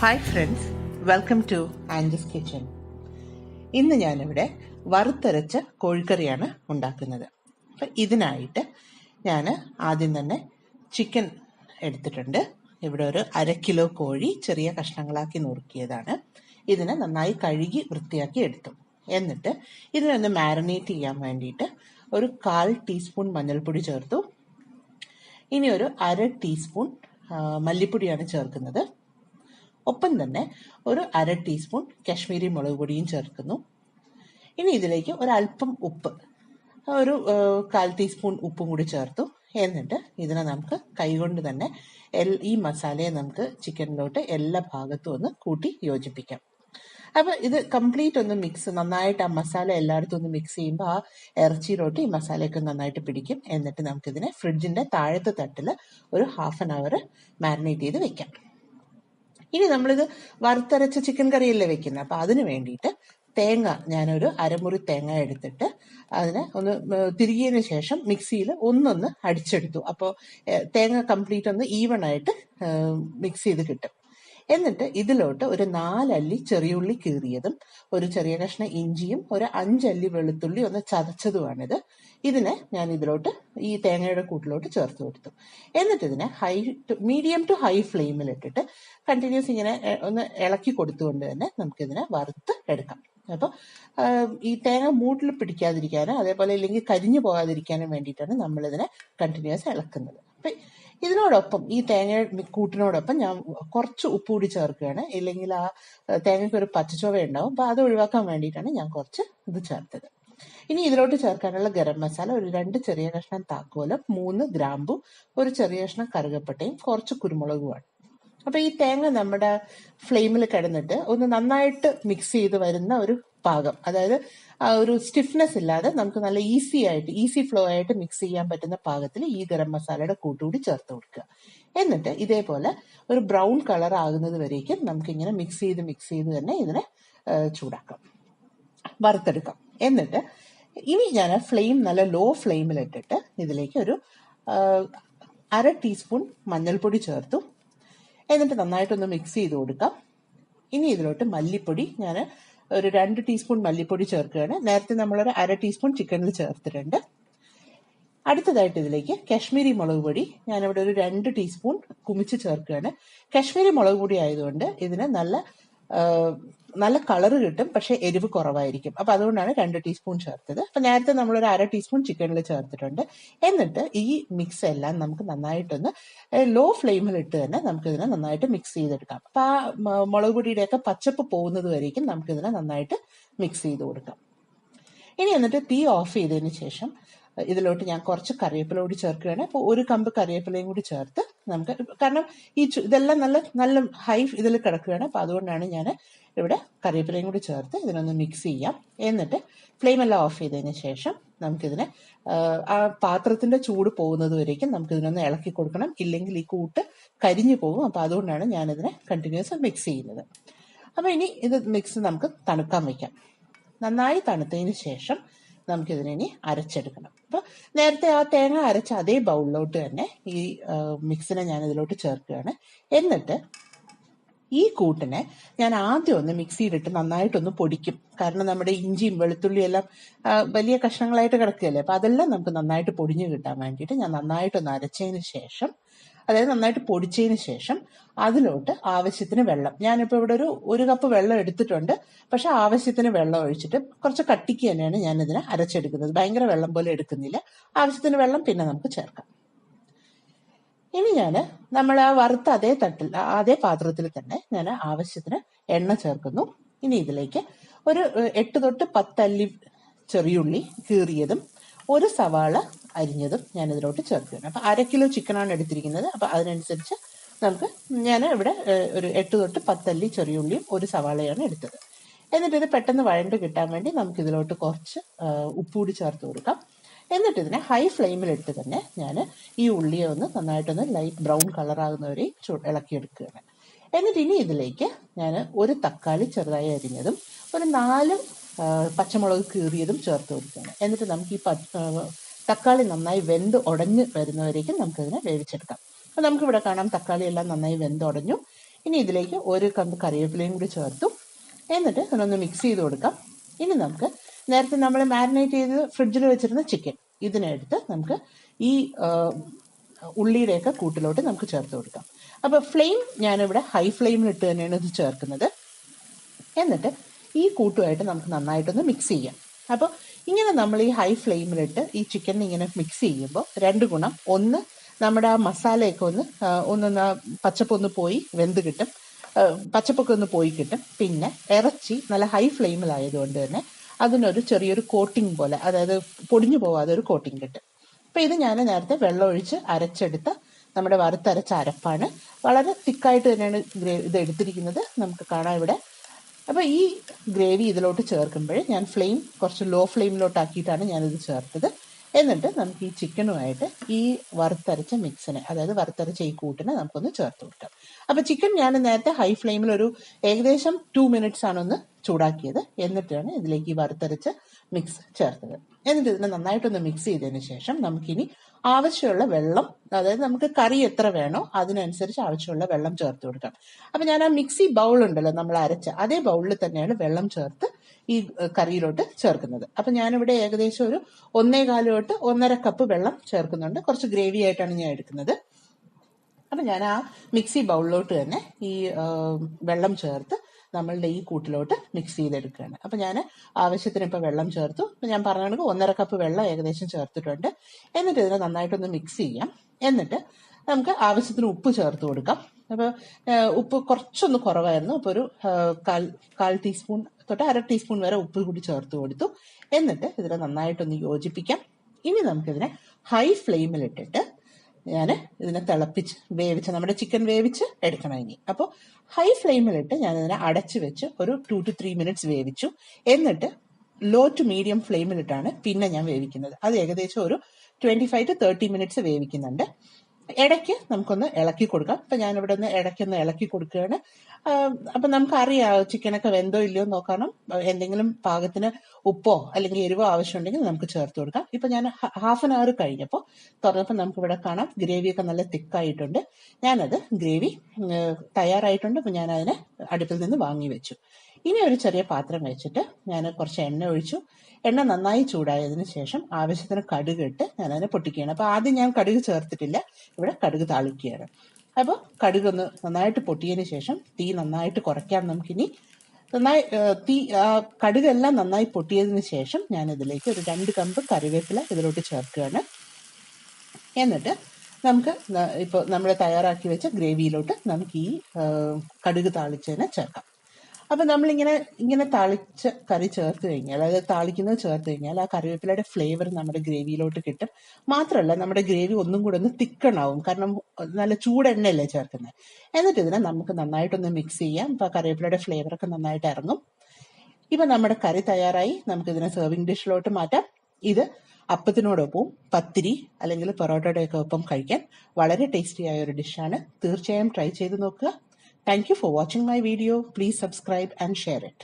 Hi friends, welcome to Angie's kitchen. ഇന്ന് ഞാനിവിടെ വറുത്തരച്ച കോഴിക്കറിയാണ് ഉണ്ടാക്കുന്നത്. അപ്പം ഇതിനായിട്ട് ഞാൻ ആദ്യം തന്നെ ചിക്കൻ എടുത്തിട്ടുണ്ട്. ഇവിടെ ഒരു 1/2 കിലോ കോഴി ചെറിയ കഷ്ണങ്ങളാക്കി നുറുക്കിയതാണ്. ഇതിനെ നന്നായി കഴുകി വൃത്തിയാക്കി എടുത്തു. എന്നിട്ട് ഇതിനൊന്ന് മാരിനേറ്റ് ചെയ്യാൻ വേണ്ടിയിട്ട് ഒരു 1/4 ടീസ്പൂൺ മഞ്ഞൾപ്പൊടി ചേർത്തു. ഇനി ഒരു 1/2 ടീസ്പൂൺ മല്ലിപ്പൊടിയാണ് ചേർക്കുന്നത്. ഒപ്പം തന്നെ ഒരു 1/2 ടീസ്പൂൺ കാശ്മീരി മുളക് പൊടിയും ചേർക്കുന്നു. ഇനി ഇതിലേക്ക് ഒരല്പം ഉപ്പ്, ഒരു 1/4 ടീസ്പൂൺ ഉപ്പും കൂടി ചേർത്തു. എന്നിട്ട് ഇതിനെ നമുക്ക് കൈകൊണ്ട് തന്നെ ഈ മസാലയെ നമുക്ക് ചിക്കനിലോട്ട് എല്ലാ ഭാഗത്തും ഒന്ന് കൂട്ടി യോജിപ്പിക്കാം. അപ്പൊ ഇത് കംപ്ലീറ്റ് ഒന്ന് നന്നായിട്ട് ആ മസാല എല്ലായിടത്തും ഒന്ന് മിക്സ് ചെയ്യുമ്പോൾ ആ ഇറച്ചിയിലോട്ട് ഈ മസാലയൊക്കെ നന്നായിട്ട് പിടിക്കും. എന്നിട്ട് നമുക്കിതിനെ ഫ്രിഡ്ജിന്റെ താഴത്തെ തട്ടിൽ ഒരു 1/2 hour മാരിനേറ്റ് ചെയ്ത് വെക്കാം. ഇനി നമ്മളിത് വറുത്തരച്ച ചിക്കൻ കറിയല്ലേ വെക്കുന്നത്. അപ്പൊ അതിന് വേണ്ടിയിട്ട് തേങ്ങ, ഞാനൊരു അരമുറി തേങ്ങ എടുത്തിട്ട് അതിനെ ഒന്ന് തിരികിയതിന് ശേഷം മിക്സിയിൽ ഒന്നൊന്ന് അടിച്ചെടുത്തു. അപ്പോൾ തേങ്ങ കംപ്ലീറ്റ് ഒന്ന് ഈവൺ ആയിട്ട് മിക്സ് ചെയ്ത് കിട്ടും. എന്നിട്ട് ഇതിലോട്ട് ഒരു 4 അല്ലി ചെറിയുള്ളി കീറിയതും ഒരു ചെറിയ കഷ്ണം ഇഞ്ചിയും ഒരു 5 അല്ലി വെളുത്തുള്ളി ഒന്ന് ചതച്ചതുമാണിത്. ഇതിനെ ഞാൻ ഇതിലോട്ട് ഈ തേങ്ങയുടെ കൂട്ടിലോട്ട് ചേർത്ത് കൊടുത്തു. എന്നിട്ട് ഇതിനെ മീഡിയം ടു ഹൈ ഫ്ലെയിമിൽ ഇട്ടിട്ട് കണ്ടിന്യൂസ് ഇങ്ങനെ ഒന്ന് ഇളക്കി കൊടുത്തുകൊണ്ട് തന്നെ നമുക്കിതിനെ വറുത്ത് എടുക്കാം. അപ്പോൾ ഈ തേങ്ങ മൂട്ടിൽ പിടിക്കാതിരിക്കാനും അതേപോലെ ഇല്ലെങ്കിൽ കരിഞ്ഞു പോകാതിരിക്കാനും വേണ്ടിയിട്ടാണ് നമ്മളിതിനെ കണ്ടിന്യൂസ് ഇളക്കുന്നത്. അപ്പം ഇതിനോടൊപ്പം ഈ തേങ്ങ കൂട്ടിനോടൊപ്പം ഞാൻ കുറച്ച് ഉപ്പ് കൂടി ചേർക്കുകയാണ്. ഇല്ലെങ്കിൽ ആ തേങ്ങയ്ക്ക് ഒരു പച്ചച്ചുവ ഉണ്ടാവും. അപ്പൊ അത് ഒഴിവാക്കാൻ വേണ്ടിയിട്ടാണ് ഞാൻ കുറച്ച് ഇത് ചേർത്തത്. ഇനി ഇതിലോട്ട് ചേർക്കാനുള്ള ഗരം മസാല ഒരു 2 ചെറിയ കഷ്ണം താക്കോലം, 3 ഗ്രാമ്പു, ഒരു ചെറിയ കഷ്ണം കറുകപ്പട്ടയും കുറച്ച് കുരുമുളകുമാണ്. അപ്പൊ ഈ തേങ്ങ നമ്മുടെ ഫ്ലെയിമിൽ കിടന്നിട്ട് ഒന്ന് നന്നായിട്ട് മിക്സ് ചെയ്ത് വരുന്ന ഒരു പാകം, അതായത് ആ ഒരു സ്റ്റിഫ്നെസ് ഇല്ലാതെ നമുക്ക് നല്ല ഈസി ഫ്ലോ ആയിട്ട് മിക്സ് ചെയ്യാൻ പറ്റുന്ന പാകത്തിൽ ഈ ഗരം മസാലയുടെ കൂട്ടുകൂടി ചേർത്ത് കൊടുക്കുക. എന്നിട്ട് ഇതേപോലെ ഒരു ബ്രൗൺ കളർ ആകുന്നത് വരേക്കും നമുക്കിങ്ങനെ മിക്സ് ചെയ്ത് തന്നെ ഇതിനെ ചൂടാക്കാം, വറുത്തെടുക്കാം. എന്നിട്ട് ഇനി ഞാൻ ഫ്ലെയിം നല്ല ലോ ഫ്ലെയിമിൽ ഇട്ടിട്ട് ഇതിലേക്ക് ഒരു 1/2 ടീസ്പൂൺ മഞ്ഞൾപ്പൊടി ചേർത്തു. എന്നിട്ട് നന്നായിട്ടൊന്ന് മിക്സ് ചെയ്ത് കൊടുക്കാം. ഇനി ഇതിലോട്ട് മല്ലിപ്പൊടി ഞാൻ ഒരു 2 ടീസ്പൂൺ മല്ലിപ്പൊടി ചേർക്കുകയാണ്. നേരത്തെ നമ്മളൊരു 1/2 ടീസ്പൂൺ ചിക്കനിൽ ചേർത്തിട്ടുണ്ട്. അടുത്തതായിട്ട് ഇതിലേക്ക് കാശ്മീരി മുളക് പൊടി ഞാനിവിടെ ഒരു 2 ടീസ്പൂൺ കുമിച്ച് ചേർക്കുകയാണ്. കാശ്മീരി മുളക് പൊടി ആയതുകൊണ്ട് ഇതിന് നല്ല കളറ് കിട്ടും, പക്ഷെ എരിവ് കുറവായിരിക്കും. അപ്പൊ അതുകൊണ്ടാണ് 2 ടീസ്പൂൺ ചേർത്തത്. അപ്പൊ നേരത്തെ നമ്മളൊരു 1/2 ടീസ്പൂൺ ചിക്കനിൽ ചേർത്തിട്ടുണ്ട്. എന്നിട്ട് ഈ മിക്സ് എല്ലാം നമുക്ക് നന്നായിട്ടൊന്ന് ലോ ഫ്ലെയിമിൽ ഇട്ട് തന്നെ നമുക്കിതിനെ നന്നായിട്ട് മിക്സ് ചെയ്തെടുക്കാം. അപ്പൊ ആ മുളക് പൊടിയുടെയൊക്കെ പച്ചപ്പ് പോകുന്നത് വരേക്കും നമുക്കിതിനെ നന്നായിട്ട് മിക്സ് ചെയ്ത് കൊടുക്കാം. ഇനി എന്നിട്ട് തീ ഓഫ് ചെയ്തതിന് ശേഷം ഇതിലോട്ട് ഞാൻ കുറച്ച് കറിവേപ്പില കൂടി ചേർക്കുകയാണ്. അപ്പോൾ ഒരു കമ്പ് കറിവേപ്പിലയും കൂടി ചേർത്ത് നമുക്ക്, കാരണം ഇതെല്ലാം നല്ല ഹൈ ഇതിൽ കിടക്കുകയാണ്. അപ്പൊ അതുകൊണ്ടാണ് ഞാൻ ഇവിടെ കറിവേപ്പിലയും കൂടി ചേർത്ത് ഇതിനൊന്ന് മിക്സ് ചെയ്യാം. എന്നിട്ട് ഫ്ലെയിം എല്ലാം ഓഫ് ചെയ്തതിന് ശേഷം നമുക്കിതിനെ ആ പാത്രത്തിന്റെ ചൂട് പോകുന്നത് വരേക്കും നമുക്കിതിനൊന്ന് ഇളക്കി കൊടുക്കണം. ഇല്ലെങ്കിൽ ഈ കൂട്ട് കരിഞ്ഞു പോകും. അപ്പൊ അതുകൊണ്ടാണ് ഞാനിതിനെ കണ്ടിന്യൂസ് മിക്സ് ചെയ്യുന്നത്. അപ്പൊ ഇനി ഇത് മിക്സ് നമുക്ക് തണുക്കാൻ വയ്ക്കാം. നന്നായി തണുത്തതിന് ശേഷം നമുക്കിതിനെ ഇനി അരച്ചെടുക്കണം. അപ്പൊ നേരത്തെ ആ തേങ്ങ അരച്ച അതേ ബൗളിലോട്ട് തന്നെ ഈ മിക്സിനെ ഞാൻ ഇതിലോട്ട് ചേർക്കുകയാണ്. എന്നിട്ട് ഈ കൂട്ടിനെ ഞാൻ ആദ്യം ഒന്ന് മിക്സിയിലിട്ട് നന്നായിട്ടൊന്ന് പൊടിക്കും. കാരണം നമ്മുടെ ഇഞ്ചിയും വെളുത്തുള്ളിയും എല്ലാം വലിയ കഷ്ണങ്ങളായിട്ട് കിടക്കുകയല്ലേ. അപ്പൊ അതെല്ലാം നമുക്ക് നന്നായിട്ട് പൊടിഞ്ഞു കിട്ടാൻ വേണ്ടിയിട്ട് ഞാൻ നന്നായിട്ടൊന്ന് അരച്ചതിന് ശേഷം, അതായത് നന്നായിട്ട് പൊടിച്ചതിന് ശേഷം അതിലോട്ട് ആവശ്യത്തിന് വെള്ളം, ഞാനിപ്പോൾ ഇവിടെ ഒരു കപ്പ് വെള്ളം എടുത്തിട്ടുണ്ട്. പക്ഷെ ആവശ്യത്തിന് വെള്ളം ഒഴിച്ചിട്ട് കുറച്ച് കട്ടിക്ക് തന്നെയാണ് ഞാൻ ഇതിനെ അരച്ചെടുക്കുന്നത്. ഭയങ്കര വെള്ളം പോലെ എടുക്കുന്നില്ല. ആവശ്യത്തിന് വെള്ളം പിന്നെ നമുക്ക് ചേർക്കാം. ഇനി നമ്മൾ ആ വറുത്ത അതേ പാത്രത്തിൽ തന്നെ ഞാൻ ആവശ്യത്തിന് എണ്ണ ചേർക്കുന്നു. ഇനി ഇതിലേക്ക് ഒരു 8 തൊട്ട് 10 അല്ലി ചെറിയുള്ളി കീറിയതും ഒരു സവാള അരിഞ്ഞതും ഞാൻ ഇതിലോട്ട് ചേർക്കുകയാണ്. അപ്പൊ 1/2 കിലോ ചിക്കനാണ് എടുത്തിരിക്കുന്നത്. അപ്പൊ അതിനനുസരിച്ച് ഞാൻ ഇവിടെ ഒരു 8 തൊട്ട് 10 അല്ലി ചെറിയുള്ളിയും ഒരു സവാളയാണ് എടുത്തത്. എന്നിട്ട് ഇത് പെട്ടെന്ന് വഴണ്ട് കിട്ടാൻ വേണ്ടി നമുക്ക് ഇതിലോട്ട് കുറച്ച് ഉപ്പുകൂടി ചേർത്ത് കൊടുക്കാം. എന്നിട്ട് ഇതിനെ ഹൈ ഫ്ലെയിമിലിട്ട് തന്നെ ഞാൻ ഈ ഉള്ളിയെ ഒന്ന് നന്നായിട്ടൊന്ന് ലൈറ്റ് ബ്രൗൺ കളറാകുന്നവരെ ഇളക്കിയെടുക്കുകയാണ്. എന്നിട്ട് ഇനി ഇതിലേക്ക് ഞാൻ ഒരു തക്കാളി ചെറുതായി അരിഞ്ഞതും ഒരു 4 പച്ചമുളക് കീറിയതും ചേർത്ത് കൊടുക്കുകയാണ്. എന്നിട്ട് നമുക്ക് ഈ തക്കാളി നന്നായി ഉടഞ്ഞ് വരുന്നവരേക്കും നമുക്കിതിനെ വേവിച്ചെടുക്കാം. അപ്പൊ നമുക്കിവിടെ കാണാം തക്കാളി എല്ലാം നന്നായി വെന്തുടഞ്ഞു. ഇനി ഇതിലേക്ക് ഒരു കമ്പ് കറിവേപ്പിലയും കൂടി ചേർത്തു. എന്നിട്ട് ഇതിനൊന്ന് മിക്സ് ചെയ്ത് കൊടുക്കാം. ഇനി നമുക്ക് നേരത്തെ നമ്മൾ മാരിനേറ്റ് ചെയ്ത് ഫ്രിഡ്ജിൽ വെച്ചിരുന്ന ചിക്കൻ ഇതിനെടുത്ത് നമുക്ക് ഈ ഉള്ളിയുടെയൊക്കെ കൂട്ടിലോട്ട് നമുക്ക് ചേർത്ത് കൊടുക്കാം. അപ്പോൾ ഫ്ലെയിം ഞാനിവിടെ ഹൈ ഫ്ലെയിമിലിട്ട് തന്നെയാണ് ഇത് ചേർക്കുന്നത്. എന്നിട്ട് ഈ കൂട്ടുമായിട്ട് നമുക്ക് നന്നായിട്ടൊന്ന് മിക്സ് ചെയ്യാം. അപ്പോൾ ഇങ്ങനെ നമ്മൾ ഈ ഹൈ ഫ്ലെയിമിലിട്ട് ഈ ചിക്കൻ ഇങ്ങനെ മിക്സ് ചെയ്യുമ്പോൾ രണ്ട് ഗുണം. ഒന്ന്, നമ്മുടെ ആ മസാലയൊക്കെ ഒന്ന് പച്ചപ്പൊന്ന് പോയി വെന്ത് കിട്ടും, പച്ചപ്പൊക്കെ ഒന്ന് പോയി കിട്ടും. പിന്നെ ഇറച്ചി നല്ല ഹൈ ഫ്ലെയിമിലായതുകൊണ്ട് തന്നെ അതിനൊരു ചെറിയൊരു കോട്ടിങ് പോലെ, അതായത് പൊടിഞ്ഞു പോവാതെ ഒരു കോട്ടിങ് കിട്ടും. അപ്പം ഇത് ഞാൻ നേരത്തെ വെള്ളം ഒഴിച്ച് അരച്ചെടുത്ത നമ്മുടെ വറുത്തരച്ച അരപ്പാണ്. വളരെ തിക്കായിട്ട് തന്നെയാണ് ഇത് എടുത്തിരിക്കുന്നത്, നമുക്ക് കാണാം ഇവിടെ. അപ്പോൾ ഈ ഗ്രേവി ഇതിലോട്ട് ചേർക്കുമ്പോൾ ഞാൻ ഫ്ലെയിം കുറച്ച് ലോ ഫ്ലെയിമിലോട്ടാക്കിയിട്ടാണ് ഞാനിത് ചേർത്തത്. എന്നിട്ട് നമുക്ക് ഈ ചിക്കനുമായിട്ട് ഈ വറുത്തരച്ച മിക്സിനെ, അതായത് വറുത്തരച്ച ഈ കൂട്ടിനെ നമുക്കൊന്ന് ചേർത്ത് കൊടുക്കാം. അപ്പോൾ ചിക്കൻ ഞാൻ നേരത്തെ ഹൈ ഫ്ലെയിമിൽ ഒരു ഏകദേശം 2 minutes ആണൊന്ന് ചൂടാക്കിയത്. എന്നിട്ടാണ് ഇതിലേക്ക് ഈ വറുത്തരച്ച മിക്സ് ചേർത്തത്. എന്നിട്ട് ഇതിനെ നന്നായിട്ടൊന്ന് മിക്സ് ചെയ്തതിന് ശേഷം നമുക്കിനി ആവശ്യമുള്ള വെള്ളം, അതായത് നമുക്ക് കറി എത്ര വേണോ അതിനനുസരിച്ച് ആവശ്യമുള്ള വെള്ളം ചേർത്ത് കൊടുക്കാം. അപ്പം ഞാൻ ആ മിക്സി ബൗൾ ഉണ്ടല്ലോ നമ്മൾ അരച്ച, അതേ ബൗളിൽ തന്നെയാണ് വെള്ളം ചേർത്ത് ഈ കറിയിലോട്ട് ചേർക്കുന്നത്. അപ്പം ഞാനിവിടെ ഏകദേശം ഒരു 1.25 തൊട്ട് 1.5 കപ്പ് വെള്ളം ചേർക്കുന്നുണ്ട്. കുറച്ച് ഗ്രേവി ആയിട്ടാണ് ഞാൻ എടുക്കുന്നത്. അപ്പം ഞാൻ ആ മിക്സി ബൗളിലോട്ട് തന്നെ ഈ വെള്ളം ചേർത്ത് നമ്മളുടെ ഈ കൂട്ടിലോട്ട് മിക്സ് ചെയ്തെടുക്കുകയാണ്. അപ്പം ഞാൻ ആവശ്യത്തിന് ഇപ്പോൾ വെള്ളം ചേർത്തു. ഞാൻ പറഞ്ഞ 1.5 കപ്പ് വെള്ളം ഏകദേശം ചേർത്തിട്ടുണ്ട്. എന്നിട്ട് ഇതിനെ നന്നായിട്ടൊന്ന് മിക്സ് ചെയ്യാം. എന്നിട്ട് നമുക്ക് ആവശ്യത്തിന് ഉപ്പ് ചേർത്ത് കൊടുക്കാം. അപ്പോൾ ഉപ്പ് കുറച്ചൊന്ന് കുറവായിരുന്നു. അപ്പോൾ ഒരു കാൽ ടീസ്പൂൺ തൊട്ട് 1/2 ടീസ്പൂൺ വരെ ഉപ്പ് കൂടി ചേർത്ത് കൊടുത്തു. എന്നിട്ട് ഇതിനെ നന്നായിട്ടൊന്ന് യോജിപ്പിക്കാം. ഇനി നമുക്കിതിനെ ഹൈ ഫ്ലെയിമിലിട്ടിട്ട് ഞാൻ ഇതിനെ വേവിച്ച് നമ്മുടെ ചിക്കൻ വേവിച്ച് എടുക്കണം ഇനി. അപ്പോൾ ഹൈ ഫ്ലെയിമിലിട്ട് ഞാനിതിനെ അടച്ചു വെച്ച് ഒരു 2 to 3 minutes വേവിച്ചു. എന്നിട്ട് ലോ ടു മീഡിയം ഫ്ലെയിമിലിട്ടാണ് പിന്നെ ഞാൻ വേവിക്കുന്നത്. അത് ഏകദേശം ഒരു 25 to 30 minutes വേവിക്കുന്നുണ്ട്. ഇടയ്ക്ക് നമുക്കൊന്ന് ഇളക്കി കൊടുക്കാം. അപ്പം ഞാനിവിടെ ഒന്ന് ഇടയ്ക്കൊന്ന് ഇളക്കി കൊടുക്കുകയാണ്. അപ്പം നമുക്കറിയാം ചിക്കനൊക്കെ വെന്തോ ഇല്ലയോ നോക്കണം. എന്തെങ്കിലും പാകത്തിന് ഉപ്പോ അല്ലെങ്കിൽ എരിവോ ആവശ്യമുണ്ടെങ്കിൽ നമുക്ക് ചേർത്ത് കൊടുക്കാം. ഇപ്പം ഞാൻ ഹാഫ് ആൻ അവർ കഴിഞ്ഞപ്പോൾ തുറന്നപ്പോൾ നമുക്കിവിടെ കാണാം ഗ്രേവിയൊക്കെ നല്ല തിക്കായിട്ടുണ്ട്. ഞാനത് ഗ്രേവി തയ്യാറായിട്ടുണ്ട്. അപ്പം ഞാനതിനെ അടുപ്പിൽ നിന്ന് വാങ്ങി വെച്ചു. ഇനി ഒരു ചെറിയ പാത്രം വെച്ചിട്ട് ഞാൻ കുറച്ച് എണ്ണ ഒഴിച്ചു. എണ്ണ നന്നായി ചൂടായതിനു ശേഷം ആവശ്യത്തിന് കടുക് ഇട്ട് ഞാനതിനെ പൊട്ടിക്കുകയാണ്. അപ്പോൾ ആദ്യം ഞാൻ കടുക് ചേർത്തിട്ടില്ല, ഇവിടെ കടുക് താളിക്കുകയാണ്. അപ്പോൾ കടുകൊന്ന് നന്നായിട്ട് പൊട്ടിയതിന് ശേഷം തീ നന്നായിട്ട് കുറയ്ക്കാം നമുക്കിനി. നന്നായി കടുകെല്ലാം നന്നായി പൊട്ടിയതിന് ശേഷം ഞാൻ ഇതിലേക്ക് ഒരു 2 കമ്പ് കറിവേപ്പില ഇതിലോട്ട് ചേർക്കുകയാണ്. എന്നിട്ട് നമുക്ക് ഇപ്പോൾ നമ്മൾ തയ്യാറാക്കി വെച്ച ഗ്രേവിയിലോട്ട് നമുക്ക് ഈ കടുക് താളിച്ചതിനെ ചേർക്കാം. അപ്പം നമ്മളിങ്ങനെ താളിച്ച കറി ചേർത്ത് കഴിഞ്ഞാൽ, അതായത് താളിക്കുന്നത് ചേർത്ത് കഴിഞ്ഞാൽ ആ കറിവേപ്പിലയുടെ ഫ്ലേവർ നമ്മുടെ ഗ്രേവിയിലോട്ട് കിട്ടും. മാത്രമല്ല നമ്മുടെ ഗ്രേവി ഒന്നും കൂടെ ഒന്ന് തിക്കണാവും, കാരണം നല്ല ചൂടെണ്ണയല്ലേ ചേർക്കുന്നത്. എന്നിട്ട് ഇതിനെ നമുക്ക് നന്നായിട്ടൊന്ന് മിക്സ് ചെയ്യാം. അപ്പോൾ കറിവേപ്പിലയുടെ ഫ്ലേവറൊക്കെ നന്നായിട്ട് ഇറങ്ങും. ഇപ്പം നമ്മുടെ കറി തയ്യാറായി. നമുക്കിതിനെ സെർവിങ് ഡിഷിലോട്ട് മാറ്റാം. ഇത് അപ്പത്തിനോടൊപ്പം പത്തിരി അല്ലെങ്കിൽ പൊറോട്ടയുടെ ഒപ്പം കഴിക്കാൻ വളരെ ടേസ്റ്റി ആയ ഒരു ഡിഷാണ്. തീർച്ചയായും ട്രൈ ചെയ്ത് നോക്കുക. Thank you for watching my video. Please subscribe and share it.